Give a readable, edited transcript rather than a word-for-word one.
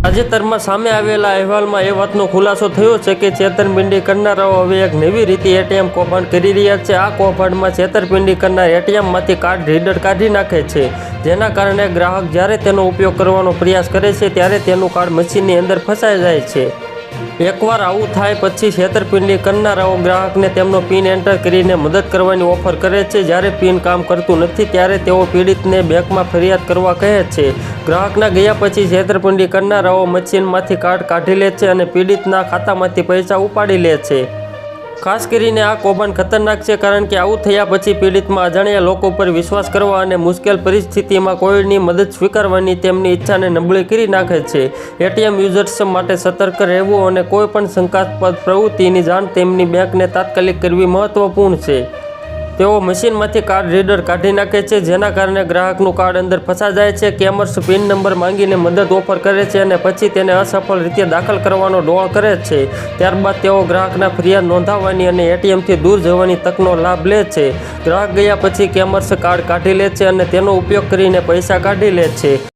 તાજેતરમાં સામે આવેલા અહેવાલમાં એ વાતનો ખુલાસો થયો છે કે છેતરપિંડી કરનારાઓ હવે એક નવી રીતે એટીએમ કૌભાંડ કરી રહ્યા છે। આ કૌભાંડમાં છેતરપિંડી કરનાર એટીએમમાંથી કાર્ડ રીડર કાઢી નાખે છે, જેના કારણે ગ્રાહક જ્યારે તેનો ઉપયોગ કરવાનો પ્રયાસ કરે છે ત્યારે તેનું કાર્ડ મશીનની અંદર ફસાઈ જાય છે। એકવાર આવું થાય પછી છેતરપિંડી કરનારાઓ ગ્રાહકને તેમનો પિન એન્ટર કરીને મદદ કરવાની ઓફર કરે છે। જ્યારે પિન કામ કરતું નથી ત્યારે તેઓ પીડિતને બેંકમાં ફરિયાદ કરવા કહે છે। ગ્રાહકના ગયા પછી છેતરપિંડી કરનારાઓ મશીનમાંથી કાર્ડ કાઢી લે છે અને પીડિતના ખાતામાંથી પૈસા ઉપાડી લે છે। ખાસ કરીને આ કૌભાંડ ખતરનાક છે, કારણ કે આવું થયા પછી પીડિતમાં અજાણ્યા લોકો પર વિશ્વાસ કરવા અને મુશ્કેલ પરિસ્થિતિમાં કોઈની મદદ સ્વીકારવાની તેમની ઈચ્છાને નબળી કરી નાખે છે। એટીએમ યુઝર્સ માટે સતર્ક રહેવું અને કોઈપણ શંકાસ્પદ પ્રવૃત્તિની જાણ તેમની બેંકને તાત્કાલિક કરવી મહત્વપૂર્ણ છે। તેઓ મશીનમાંથી કાર્ડ રીડર કાઢી નાખે છે, જેના કારણે ગ્રાહકનું કાર્ડ અંદર ફસાઈ જાય છે। સ્કેમર્સ પિન નંબર માંગીને મદદ ઓફર કરે છે અને પછી તેને અસફળ રીતે દાખલ કરવાનો ડોળ કરે છે। ત્યારબાદ તેઓ ગ્રાહકના ફરિયાદ નોંધાવવાની અને એટીએમથી દૂર જવાની તકનો લાભ લે છે। ગ્રાહક ગયા પછી સ્કેમર્સ કાર્ડ કાઢી લે છે અને તેનો ઉપયોગ કરીને પૈસા કાઢી લે છે।